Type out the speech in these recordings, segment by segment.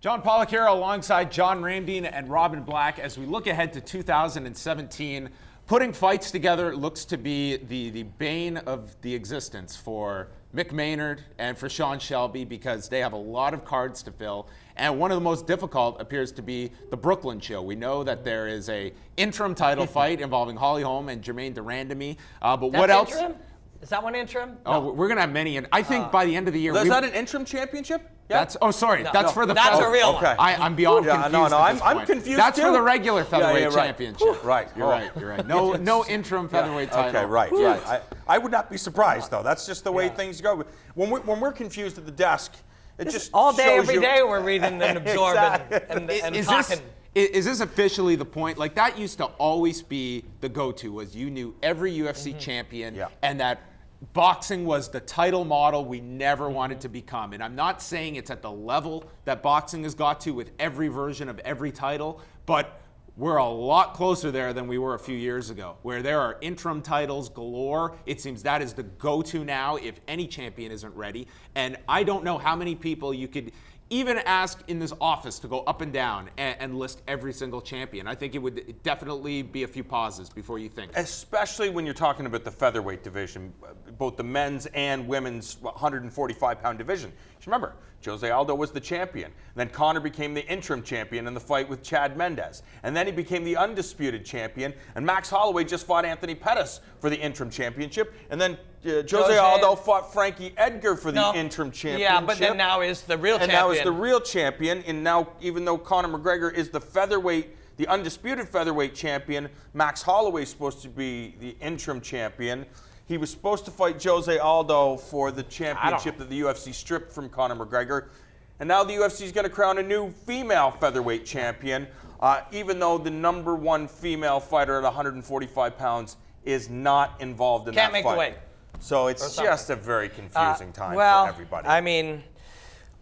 John Pollock here alongside John Ramdine and Robin Black as we look ahead to 2017. Putting fights together looks to be the bane of the existence for Mick Maynard and for Sean Shelby because they have a lot of cards to fill. And one of the most difficult appears to be the Brooklyn show. We know that there is a interim title fight involving Holly Holm and Jermaine Durandamy. But what else? Interim? Is that one interim? Oh, no. We're going to have many. I think by the end of the year. Is that an interim championship? Yeah. That's for the. That's a real one. Okay. I'm beyond confused. I'm confused. That's too. for the regular featherweight championship. Right. You're right. No interim featherweight title. Okay, right. I would not be surprised though. That's just the way things go. When we're confused at the desk, it just all day, shows every you. day we're reading and absorbing and talking. Is this officially the point? Like that used to always be the go-to. Was you knew every UFC champion and that. Boxing was the title model we never wanted to become. And I'm not saying it's at the level that boxing has got to with every version of every title, but we're a lot closer there than we were a few years ago, where there are interim titles galore. It seems that is the go-to now if any champion isn't ready. And I don't know how many people you could even ask in this office to go up and down and list every single champion. I think it would definitely be a few pauses before you think. Especially when you're talking about the featherweight division, both the men's and women's 145-pound division. Just remember, Jose Aldo was the champion. Then Conor became the interim champion in the fight with Chad Mendes. And then he became the undisputed champion. And Max Holloway just fought Anthony Pettis for the interim championship. And then Jose Aldo fought Frankie Edgar for the interim championship. Yeah, but then now is the real champion. And now is the real champion. And now, even though Conor McGregor is the undisputed featherweight champion, Max Holloway is supposed to be the interim champion. He was supposed to fight Jose Aldo for the championship that the UFC stripped from Conor McGregor. And now the UFC is going to crown a new female featherweight champion, even though the number one female fighter at 145 pounds is not involved in that fight. Can't make the weight. So it's just a very confusing time for everybody. I mean,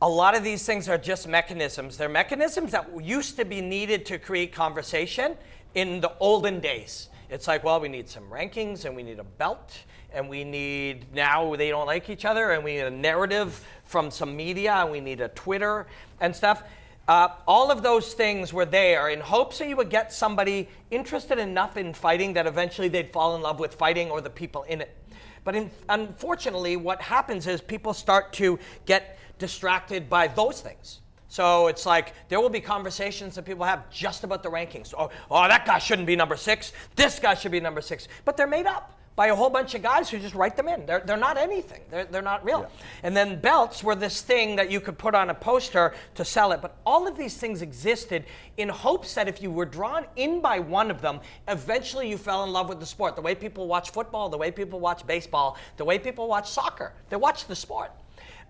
a lot of these things are just mechanisms. They're mechanisms that used to be needed to create conversation in the olden days. It's like, well, we need some rankings and we need a belt and we need, now they don't like each other and we need a narrative from some media and we need a Twitter and stuff. All of those things were there in hopes that you would get somebody interested enough in fighting that eventually they'd fall in love with fighting or the people in it. But unfortunately, what happens is people start to get distracted by those things. So it's like there will be conversations that people have just about the rankings. Oh, that guy shouldn't be number 6. This guy should be number 6. But they're made up by a whole bunch of guys who just write them in. They're not anything. They're not real. Yeah. And then belts were this thing that you could put on a poster to sell it. But all of these things existed in hopes that if you were drawn in by one of them, eventually you fell in love with the sport. The way people watch football, the way people watch baseball, the way people watch soccer. They watch the sport.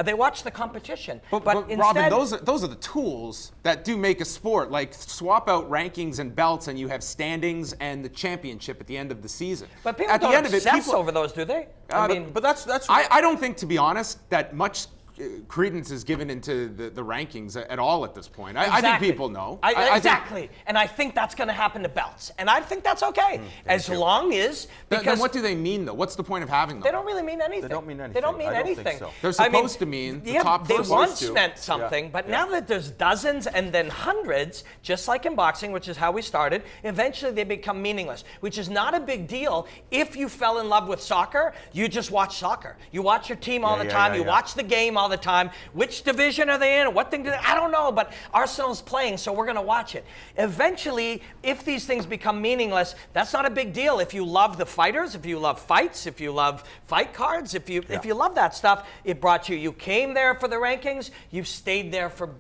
They watch the competition. But instead, Robin, those are the tools that do make a sport. Like swap out rankings and belts, and you have standings and the championship at the end of the season. But people don't obsess over those, do they? I mean, but that's. I don't think, to be honest, that much credence is given into the rankings at all at this point. I think people know. Exactly. And I think that's going to happen to belts. And I think that's okay. As long as... Then what do they mean, though? What's the point of having them? They don't really mean anything. They don't mean anything. They don't mean anything. Think so. They're supposed to mean the top person. They once meant something, but now that there's dozens and then hundreds, just like in boxing, which is how we started, eventually they become meaningless, which is not a big deal. If you fell in love with soccer, you just watch soccer. You watch your team all the time. You watch the game all the time. Which division are they in? What thing do they? I don't know, but Arsenal's playing, so we're going to watch it. Eventually, if these things become meaningless, that's not a big deal. If you love the fighters, if you love fights, if you love fight cards, if you love that stuff, it brought you. You came there for the rankings. You stayed there for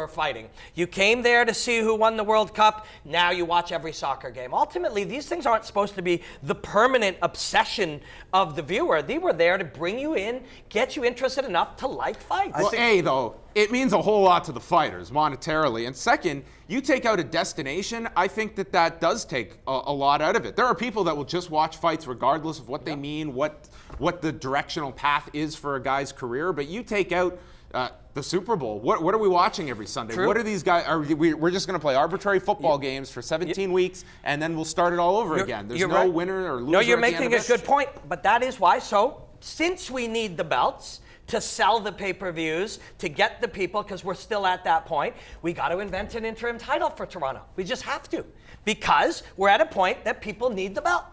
fighting. You came there to see who won the World Cup. Now you watch every soccer game. Ultimately, these things aren't supposed to be the permanent obsession of the viewer. They were there to bring you in, get you interested enough to like fights. Well, though, it means a whole lot to the fighters monetarily. And second, you take out a destination, I think that does take a lot out of it. There are people that will just watch fights regardless of what they mean, what the directional path is for a guy's career. But you take out the Super Bowl. What are we watching every Sunday? True. What are these guys? We're just going to play arbitrary football games for 17 weeks, and then we'll start it all over again. There's no winner or loser. No, you're at the end making of a good point, but that is why. So since we need the belts to sell the pay-per-views, to get the people, because we're still at that point. We got to invent an interim title for Toronto. We just have to, because we're at a point that people need the belt,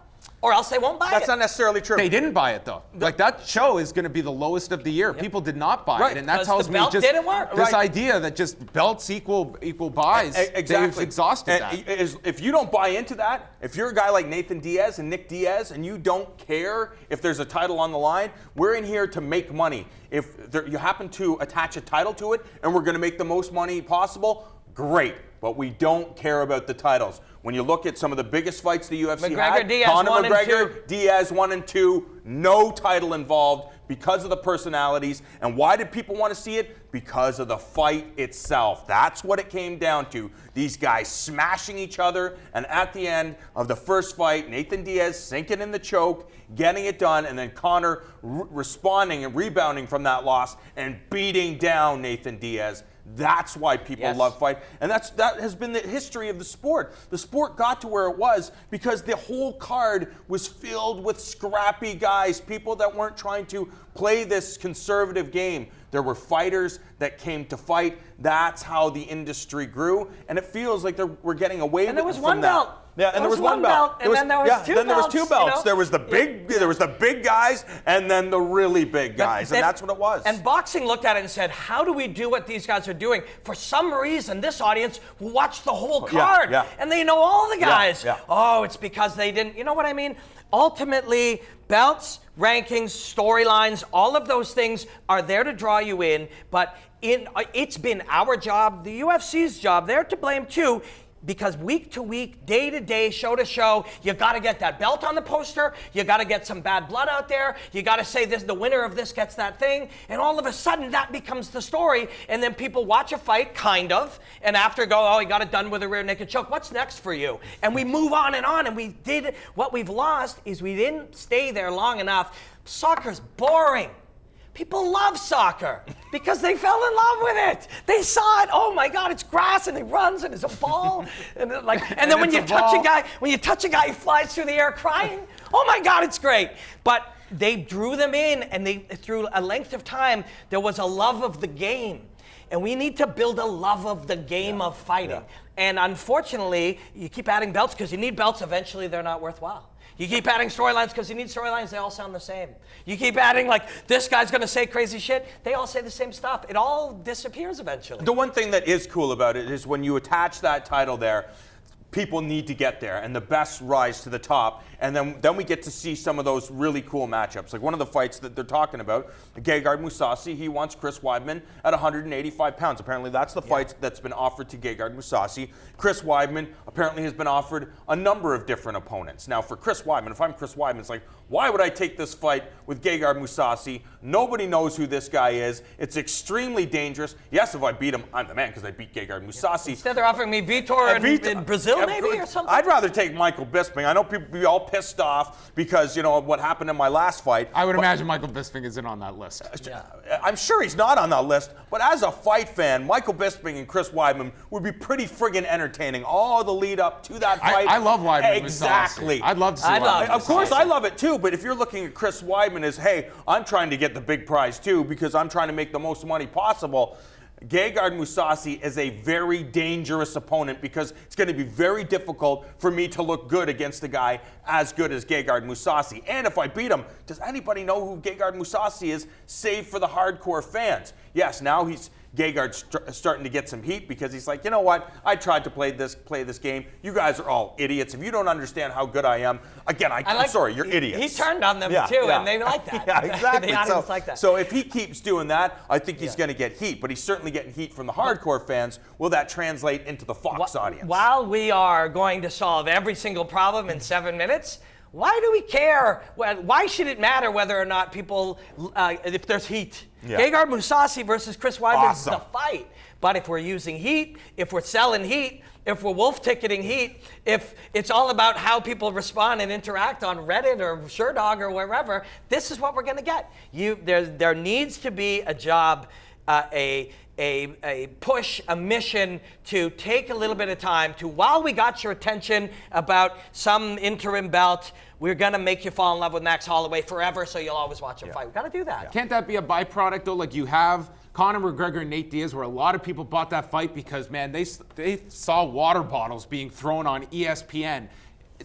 or else they won't buy it. That's not necessarily true. They didn't buy it though. Like that show is going to be the lowest of the year. People did not buy it, and that tells the me belt just didn't work. this idea that just belts equal buys. Exactly. They've exhausted And that. if you don't buy into that, if you're a guy like Nathan Diaz and Nick Diaz, and you don't care if there's a title on the line, we're in here to make money. If you happen to attach a title to it, and we're going to make the most money possible, great. But we don't care about the titles. When you look at some of the biggest fights the UFC had, Diaz, Conor 1 and McGregor, 2. Diaz 1 and 2, no title involved because of the personalities. And why did people want to see it? Because of the fight itself. That's what it came down to. These guys smashing each other, and at the end of the first fight, Nathan Diaz sinking in the choke, getting it done, and then Conor responding and rebounding from that loss and beating down Nathan Diaz. That's why people love fight, and that has been the history of the sport. The sport got to where it was because the whole card was filled with scrappy guys, people that weren't trying to play this conservative game. There were fighters that came to fight. That's how the industry grew, and it feels like we're getting away from that. And there was one belt. Yeah, and there was one belt. And then there was two belts. Then there was two belts. You know? There was the big guys, and then the really big guys, and that's what it was. And boxing looked at it and said, how do we do what these guys are doing? For some reason, this audience watched the whole card, and they know all the guys. Oh, it's because they didn't, you know what I mean? Ultimately, belts, rankings, storylines, all of those things are there to draw you in, but it's been our job, the UFC's job, they're to blame too, because week to week, day to day, show to show, you got to get that belt on the poster. You got to get some bad blood out there. You got to say this: the winner of this gets that thing. And all of a sudden, that becomes the story. And then people watch a fight, kind of, and after go, oh, he got it done with a rear naked choke. What's next for you? And we move on. And we did what we've lost is we didn't stay there long enough. Soccer's boring. People love soccer because they fell in love with it. They saw it. Oh my God, it's grass and he runs and it's a ball. And then when you touch a guy, he flies through the air crying. Oh my God, it's great. But they drew them in, and through a length of time, there was a love of the game. And we need to build a love of the game of fighting. And unfortunately, you keep adding belts because you need belts. Eventually, they're not worthwhile. You keep adding storylines because you need storylines. They all sound the same. You keep adding this guy's going to say crazy shit. They all say the same stuff. It all disappears eventually. The one thing that is cool about it is when you attach that title there, people need to get there, and the best rise to the top. And then we get to see some of those really cool matchups. Like one of the fights that they're talking about, Gegard Mousasi, he wants Chris Weidman at 185 pounds. Apparently that's the fight that's been offered to Gegard Mousasi. Chris Weidman apparently has been offered a number of different opponents. Now for Chris Weidman, if I'm Chris Weidman, it's like, why would I take this fight with Gegard Mousasi? Nobody knows who this guy is. It's extremely dangerous. Yes, if I beat him, I'm the man because I beat Gegard Mousasi. Instead they're offering me Vitor in Brazil maybe or something? I'd rather take Michael Bisping. I know people be all pissed off because, what happened in my last fight. I would imagine Michael Bisping isn't on that list. I'm sure he's not on that list, but as a fight fan, Michael Bisping and Chris Weidman would be pretty friggin' entertaining. All the lead up to that fight. I love Weidman. Exactly. I'd love to see Weidman. Of course, I love it too, but if you're looking at Chris Weidman as, hey, I'm trying to get the big prize too because I'm trying to make the most money possible, Gegard Mousasi is a very dangerous opponent because it's going to be very difficult for me to look good against a guy as good as Gegard Mousasi. And if I beat him, does anybody know who Gegard Mousasi is, save for the hardcore fans? Yes, now Gegard's starting to get some heat because he's like, you know what? I tried to play this game. You guys are all idiots. If you don't understand how good I am, again, I'm sorry, you're idiots. He turned on them too, and they like that. Yeah, exactly. The audience like that. So if he keeps doing that, I think he's going to get heat. But he's certainly getting heat from the hardcore fans. Will that translate into the Fox audience? While we are going to solve every single problem in 7 minutes, why do we care? Why should it matter whether or not people, if there's heat? Gegard Mousasi versus Chris Weidman is the fight. But if we're using heat, if we're selling heat, if we're wolf ticketing heat, if it's all about how people respond and interact on Reddit or SureDog or wherever, this is what we're going to get. There needs to be a job, a push, a mission to take a little bit of time to, while we got your attention about some interim belt, we're going to make you fall in love with Max Holloway forever so you'll always watch him fight. We've got to do that. Can't that be a byproduct, though? Like, you have Conor McGregor and Nate Diaz, where a lot of people bought that fight because, man, they saw water bottles being thrown on ESPN.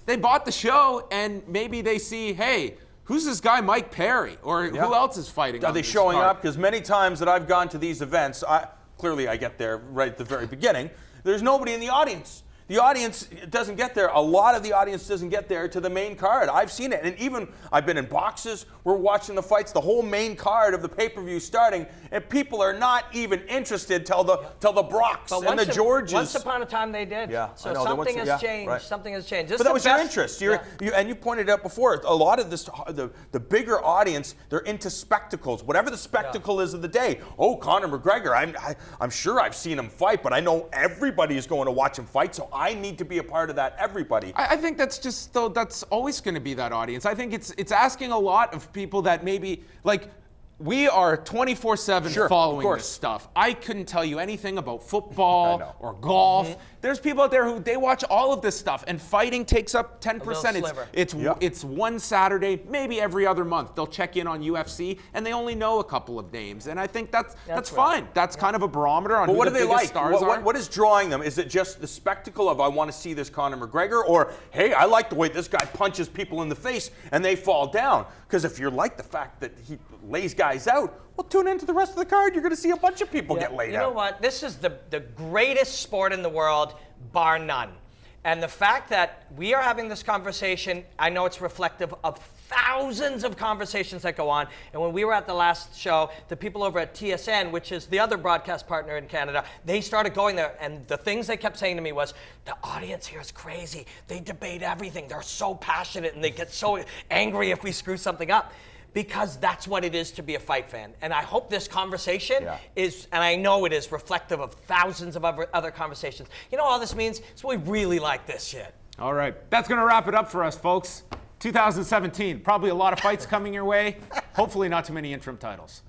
They bought the show, and maybe they see, hey, who's this guy Mike Perry? Or who else is fighting? Are they showing up? Because many times that I've gone to these events, clearly I get there right at the very beginning, there's nobody in the audience. The audience doesn't get there. A lot of the audience doesn't get there to the main card. I've seen it. And even I've been in boxes. We're watching the fights, the whole main card of the pay-per-view starting, and people are not even interested till the Brocks and the Georges. Once upon a time they did. Yeah, so something has changed. Right. Something has changed. But that was your interest. And you pointed out before, a lot of this, the bigger audience, they're into spectacles. Whatever the spectacle is of the day. Oh, Conor McGregor, I'm sure I've seen him fight, but I know everybody is going to watch him fight, so I need to be a part of that, everybody. I think that's just, though, that's always going to be that audience. I think it's asking a lot of people that maybe, like, we are 24/7 following this stuff. I couldn't tell you anything about football or golf. There's people out there who they watch all of this stuff, and fighting takes up 10%. It's one Saturday, maybe every other month. They'll check in on UFC, and they only know a couple of names. And I think that's fine. That's kind of a barometer on who the biggest stars are. What is drawing them? Is it just the spectacle of I want to see this Conor McGregor, or hey, I like the way this guy punches people in the face and they fall down? Because if you like the fact that he lays guys out, well, tune into the rest of the card. You're going to see a bunch of people get laid out. You know what? This is the greatest sport in the world, bar none. And the fact that we are having this conversation, I know it's reflective of thousands of conversations that go on. And when we were at the last show, the people over at TSN, which is the other broadcast partner in Canada, they started going there. And the things they kept saying to me was, the audience here is crazy. They debate everything. They're so passionate, and they get so angry if we screw something up. Because that's what it is to be a fight fan. And I hope this conversation is, and I know it is, reflective of thousands of other conversations. You know all this means? It's we really like this shit. All right. That's going to wrap it up for us, folks. 2017. Probably a lot of fights coming your way. Hopefully not too many interim titles.